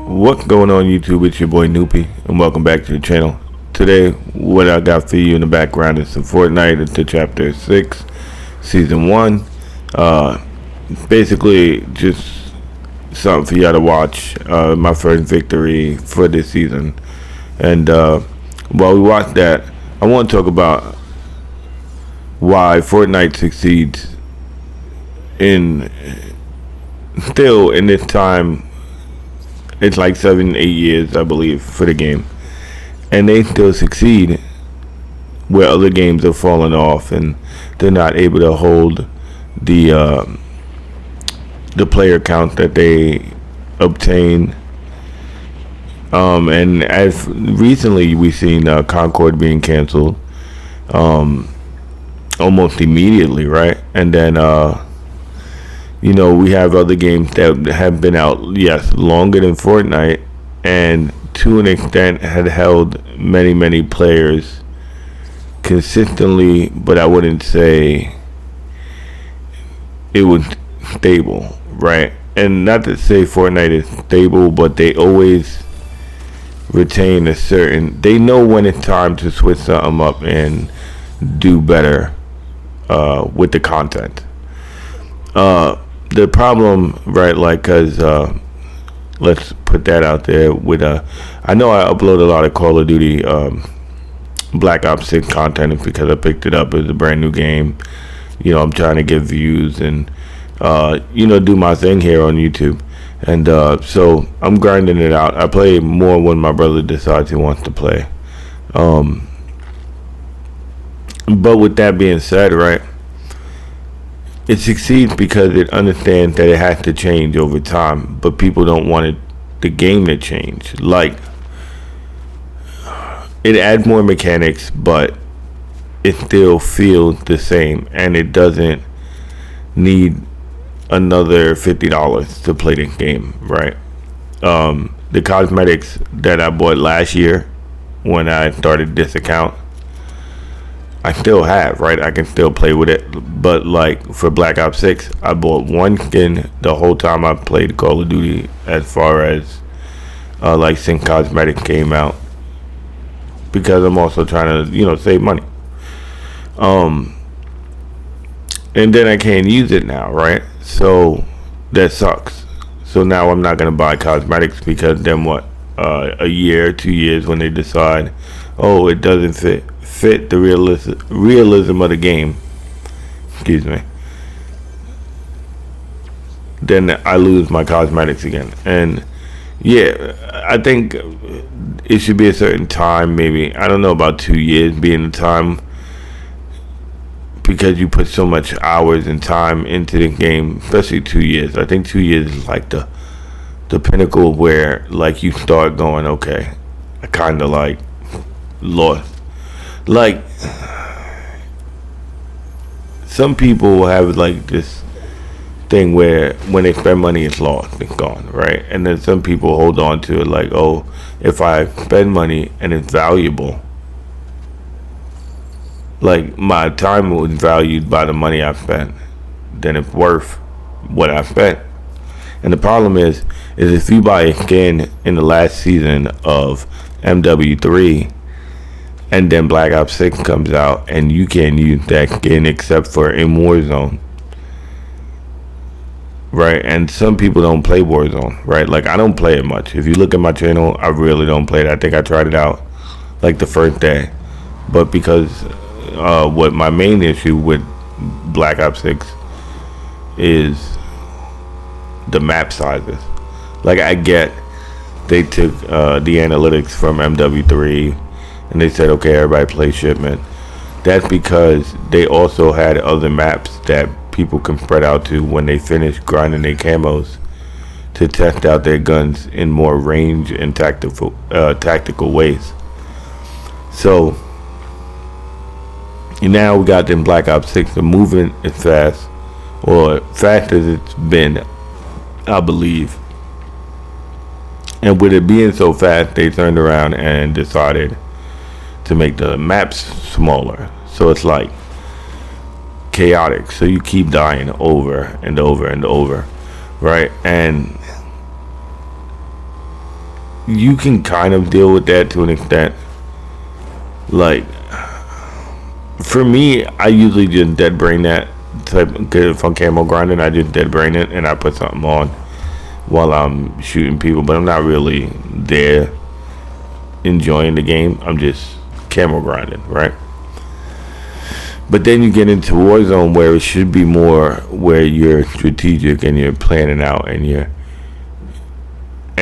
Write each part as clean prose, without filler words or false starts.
What's going on YouTube? It's your boy Noopy and welcome back to the channel. Today what I got for you in the background is some Fortnite into chapter 6 season 1. Basically just something for y'all to watch. My first victory for this season. And while we watch that, I want to talk about why Fortnite succeeds in still in this time. It's like 7-8 years, I believe, for the game, and they still succeed where other games have fallen off and they're not able to hold the player count that they obtain. And as recently we've seen Concord being canceled almost immediately, right? And then we have other games that have been out, yes, longer than Fortnite, and to an extent had held many players consistently, but I wouldn't say it was stable, right? And not to say Fortnite is stable, but they always retain they know when it's time to switch something up and do better with the content. The problem, right, like, cause let's put that out there with I know I upload a lot of Call of Duty Black Ops 6 content because I picked it up as a brand new game. I'm trying to get views and do my thing here on YouTube, and so I'm grinding it out. I play more when my brother decides he wants to play. But with that being said, right, it succeeds because it understands that it has to change over time, but people don't want the game to change. Like, it adds more mechanics, but it still feels the same, and it doesn't need another $50 to play the game, right? The cosmetics that I bought last year when I started this account, I still have, right? I can still play with it. But like for Black Ops 6, I bought one skin the whole time I played Call of Duty, as far as like Sync Cosmetics came out, because I'm also trying to, save money. And then I can't use it now, right? So that sucks. So now I'm not gonna buy cosmetics, because then what? A year, 2 years, when they decide, oh, it doesn't fit the realism of the game, excuse me, then I lose my cosmetics again. And yeah, I think it should be a certain time, maybe, I don't know about 2 years being the time, because you put so much hours and time into the game, especially 2 years. I think 2 years is like the pinnacle where, like, you start going, okay, I kind of like lost. Like, some people have like this thing where when they spend money, it's lost, it's gone, right? And then some people hold on to it like, oh, if I spend money and it's valuable, like my time was valued by the money I spent, then it's worth what I spent. And the problem is if you buy a skin in the last season of MW3, and then Black Ops 6 comes out and you can't use that skin except for in Warzone, right? And some people don't play Warzone, right? Like, I don't play it much. If you look at my channel, I really don't play it. I think I tried it out like the first day, but because what my main issue with Black Ops 6 is the map sizes. Like, I get they took the analytics from MW3 and they said, okay, everybody play shipment. That's because they also had other maps that people can spread out to when they finish grinding their camos, to test out their guns in more range and tactical ways. So now we got in Black Ops 6, the movement is fast, or fast as it's been, I believe. And with it being so fast, they turned around and decided to make the maps smaller, so it's like chaotic, so you keep dying over and over and over, right? And you can kind of deal with that to an extent. Like, for me, I usually just dead brain that type. If I'm camo grinding, I just dead brain it and I put something on while I'm shooting people. But I'm not really there enjoying the game. I'm just camo grinding, right? But then you get into Warzone where it should be more where you're strategic and you're planning out and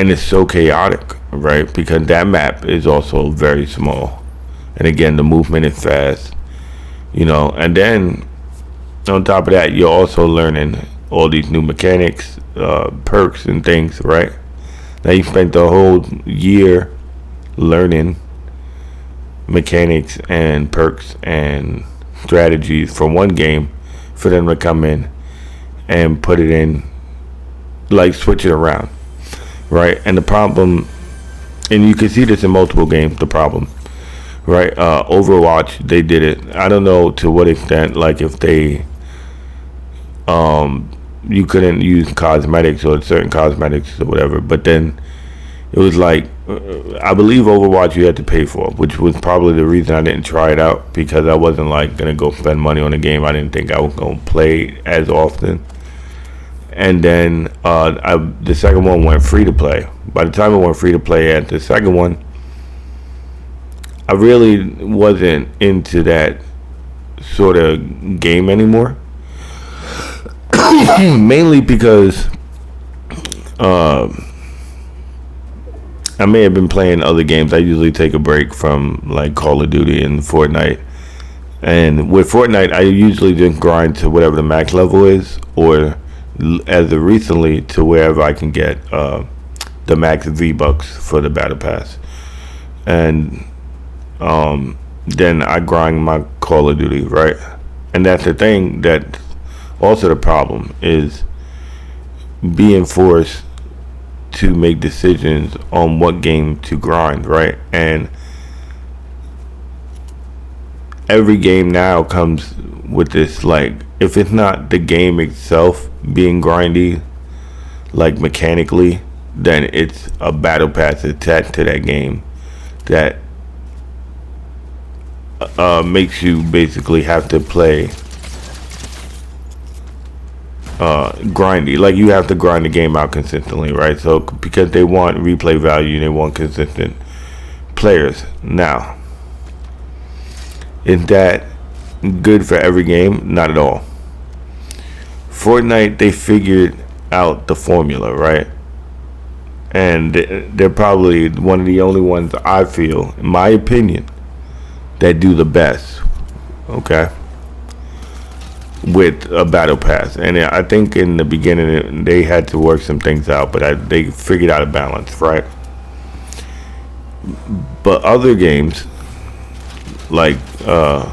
it's so chaotic, right? Because that map is also very small. And again, the movement is fast, and then on top of that, you're also learning all these new mechanics, perks and things, right? Now you spent the whole year learning mechanics and perks and strategies for one game for them to come in and put it in, like switch it around, right? And the problem, and you can see this in multiple games, the problem, right? Overwatch, they did it. I don't know to what extent, like if they, you couldn't use cosmetics or certain cosmetics or whatever, but then it was like, I believe Overwatch you had to pay for, which was probably the reason I didn't try it out, because I wasn't like gonna go spend money on a game I didn't think I was gonna play as often. And then the second one went free to play. By the time it went free to play at the second one, I really wasn't into that sort of game anymore. Mainly because I may have been playing other games. I usually take a break from like Call of Duty and Fortnite. And with Fortnite, I usually just grind to whatever the max level is, or as of recently to wherever I can get the max V-Bucks for the Battle Pass. And then I grind my Call of Duty, right? And that's the thing that also the problem is being forced to make decisions on what game to grind, right? And every game now comes with this, like, if it's not the game itself being grindy, like mechanically, then it's a battle pass attached to that game that makes you basically have to play grindy. Like, you have to grind the game out consistently, right? So because they want replay value, they want consistent players. Now, is that good for every game? Not at all. Fortnite, they figured out the formula, right? And they're probably one of the only ones, I feel, in my opinion, that do the best, okay, with a battle pass. And I think in the beginning they had to work some things out, but they figured out a balance, right? But other games, like COD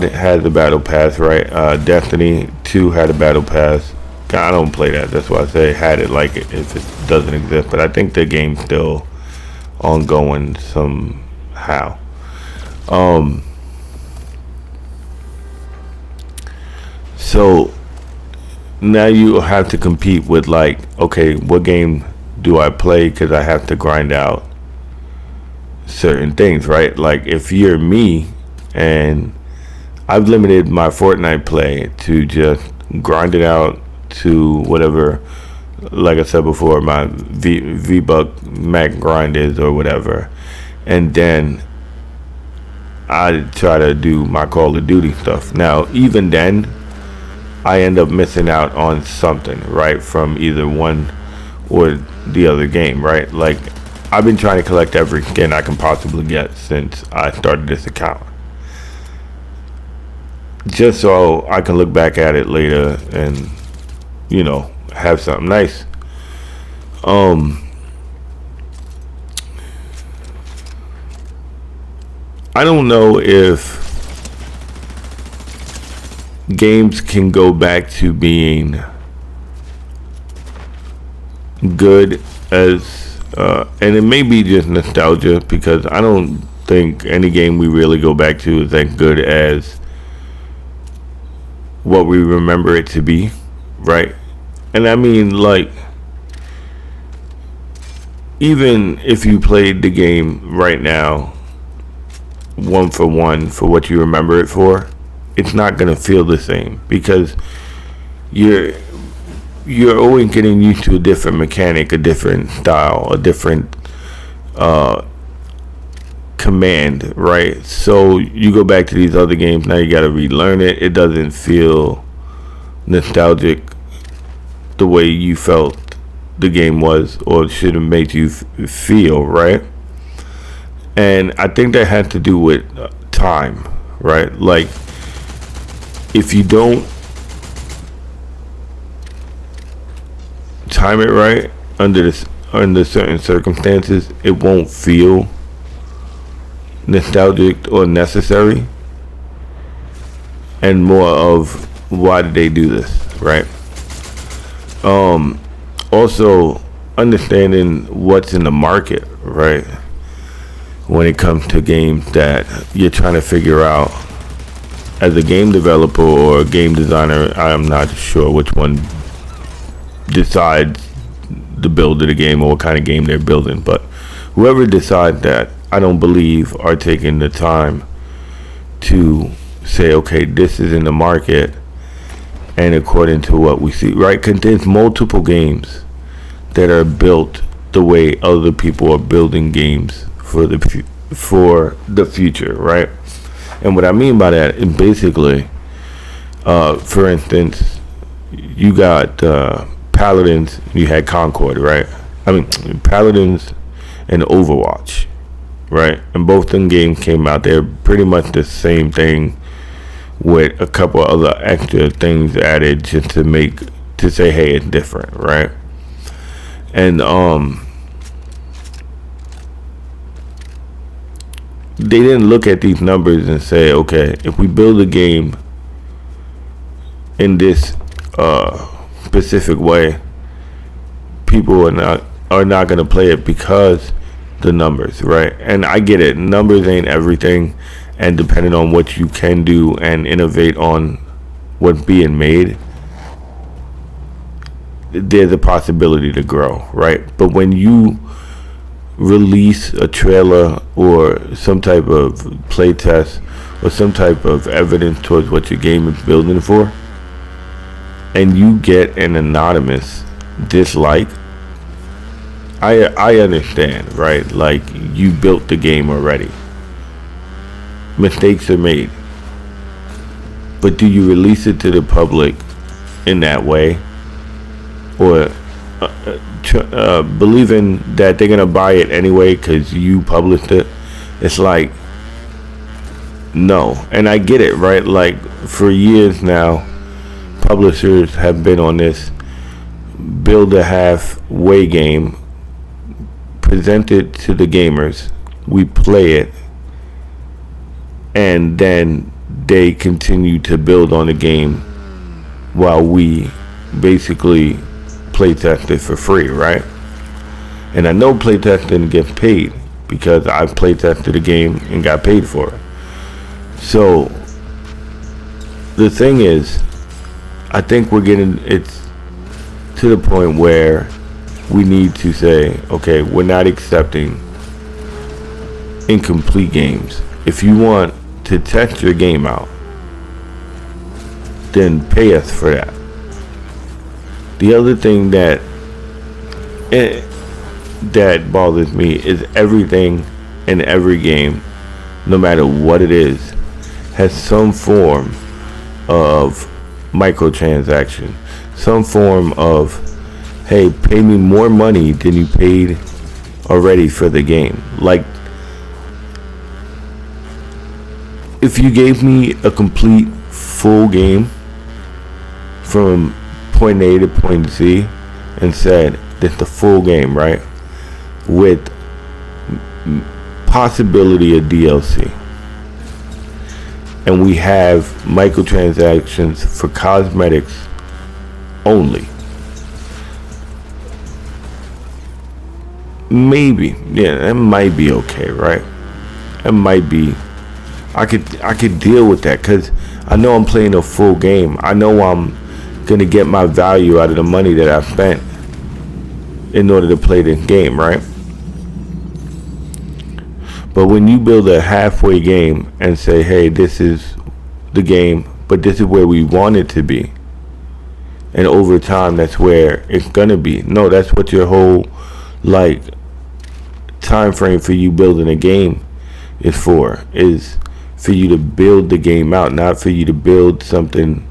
had the battle pass, right? Destiny 2 had a battle pass. I don't play that, that's why I say had it, like if it doesn't exist. But I think the game's still ongoing somehow. So now you have to compete with, like, okay, what game do I play? Because I have to grind out certain things, right? Like, if you're me, and I've limited my Fortnite play to just grind it out to whatever, like I said before, my V-Buck Mac grind is or whatever. And then I try to do my Call of Duty stuff. Now, even then, I end up missing out on something, right, from either one or the other game, right? Like, I've been trying to collect every skin I can possibly get since I started this account, just so I can look back at it later and, have something nice. I don't know if games can go back to being good as and it may be just nostalgia, because I don't think any game we really go back to is that good as what we remember it to be, right? And I mean, like, even if you played the game right now, one for one for what you remember it for, it's not gonna feel the same because you're you're always getting used to a different mechanic, a different style, a different command, right? So you go back to these other games, now you gotta relearn it. It doesn't feel nostalgic the way you felt the game was or should have made you feel, right? And I think that had to do with time, right? Like if you don't time it right under certain circumstances, it won't feel nostalgic or necessary, and more of why did they do this, right? Also understanding what's in the market, right? When it comes to games that you're trying to figure out as a game developer or a game designer, I'm not sure which one decides the build of the game or what kind of game they're building, but whoever decides that, I don't believe are taking the time to say, okay, this is in the market and according to what we see, right? Because there's multiple games that are built the way other people are building games for the future, right? And what I mean by that is basically, for instance, you got Paladins, you had Concord, right? I mean, Paladins and Overwatch, right? And both them games came out. They're pretty much the same thing with a couple other extra things added just to say, hey, it's different, right? And they didn't look at these numbers and say, okay, if we build a game in this specific way, people are not going to play it because the numbers, right? And I get it, numbers ain't everything, and depending on what you can do and innovate on what's being made, there's a possibility to grow, right? But when you release a trailer or some type of playtest or some type of evidence towards what your game is building for, and you get an anonymous dislike, I understand, right? Like, you built the game already. Mistakes are made. But do you release it to the public in that way? Or believing that they're going to buy it anyway because you published it? It's like, no. And I get it, right? Like, for years now, publishers have been on this build a halfway game, present it to the gamers, we play it, and then they continue to build on the game while we basically play test it for free, right? And I know play testing gets paid because I play tested a game and got paid for it. So the thing is, I think we're getting it's to the point where we need to say, okay, we're not accepting incomplete games. If you want to test your game out, then pay us for that. The other thing that bothers me is everything in every game, no matter what it is, has some form of microtransaction, some form of, hey, pay me more money than you paid already for the game. Like, if you gave me a complete full game from point A to point Z and said that's the full game, right, with possibility of DLC, and we have microtransactions for cosmetics only, maybe, yeah, that might be okay, right? It might be, I could deal with that because I know I'm playing a full game. I know I'm gonna get my value out of the money that I spent in order to play this game, right? But when you build a halfway game and say, hey, this is the game, but this is where we want it to be, and over time that's where it's gonna be. No, that's what your whole like time frame for you building a game is for you to build the game out, not for you to build something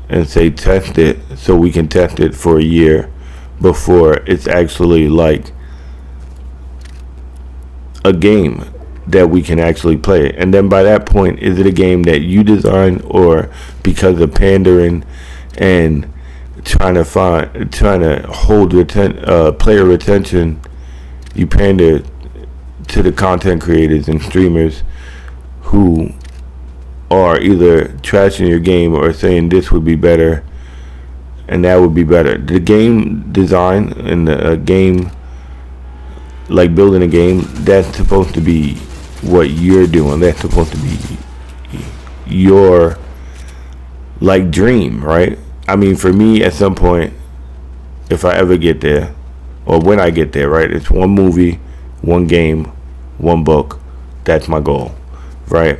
and say test it so we can test it for a year before it's actually like a game that we can actually play. And then by that point, is it a game that you design, or because of pandering and trying to hold player retention, you pander to the content creators and streamers who are either trashing your game or saying this would be better and that would be better. The game design and the game, like building a game, that's supposed to be what you're doing. That's supposed to be your like dream, right? I mean, for me, at some point, if I ever get there, or when I get there, right, it's one movie, one game, one book. That's my goal, right?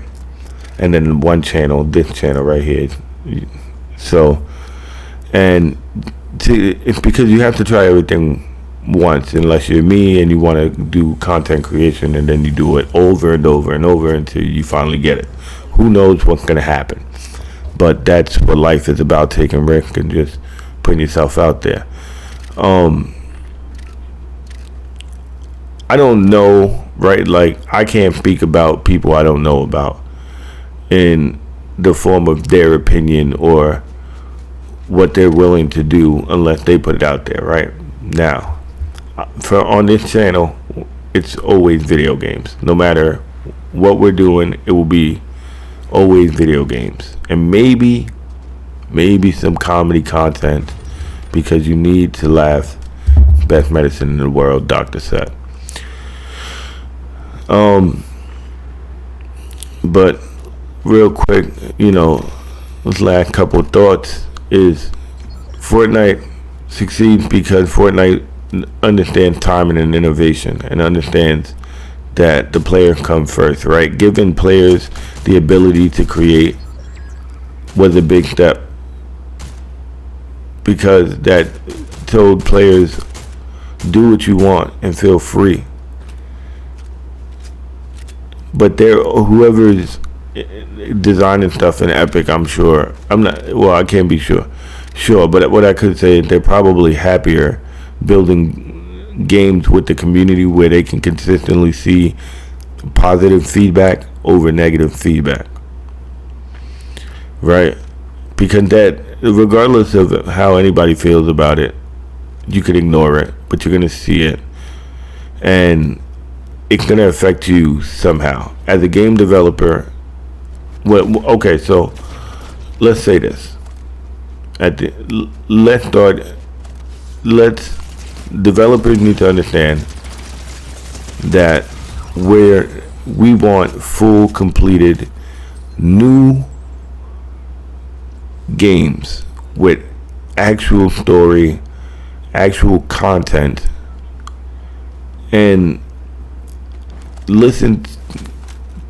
And then one channel, this channel right here. So, and it's because you have to try everything once, unless you're me and you want to do content creation, and then you do it over and over and over until you finally get it. Who knows what's going to happen? But that's what life is about, taking risks and just putting yourself out there. I don't know, right? Like, I can't speak about people I don't know about in the form of their opinion or what they're willing to do unless they put it out there, right? Now, on this channel, it's always video games. No matter what we're doing, it will be always video games. And maybe some comedy content, because you need to laugh. Best medicine in the world, doctor said. But real quick, this last couple of thoughts is Fortnite succeeds because Fortnite understands timing and innovation, and understands that the player comes first, right? Giving players the ability to create was a big step, because that told players, do what you want and feel free. But whoever's designing stuff in Epic, I can't be sure, but what I could say is they're probably happier building games with the community where they can consistently see positive feedback over negative feedback, right? Because that, regardless of how anybody feels about it, you could ignore it, but you're going to see it, and it's going to affect you somehow as a game developer. Okay, so let's say this. Developers need to understand that we want full completed new games with actual story, actual content, and listen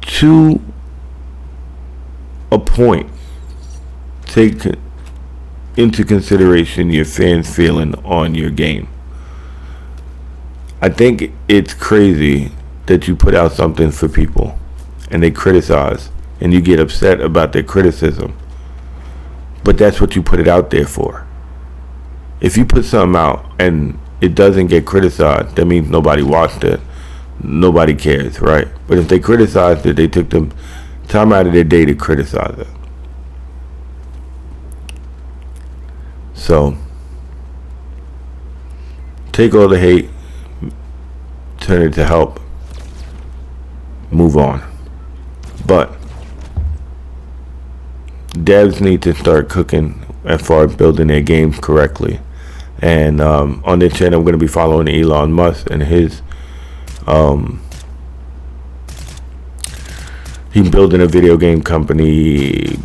to a point. Take into consideration your fans' feeling on your game. I think it's crazy that you put out something for people and they criticize and you get upset about their criticism, but that's what you put it out there for. If you put something out and it doesn't get criticized, that means nobody watched it, nobody cares, right? But if they criticized it, they took them time out of their day to criticize it. So take all the hate, turn it to help, move on. But devs need to start cooking as far as building their games correctly. And on this channel, I'm going to be following Elon Musk and his he's building a video game company,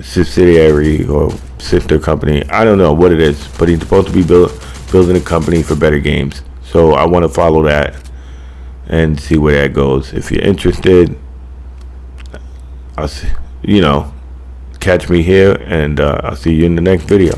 subsidiary or sister company. I don't know what it is, but he's supposed to be building a company for better games. So I want to follow that and see where that goes. If you're interested, I'll see, catch me here, and I'll see you in the next video.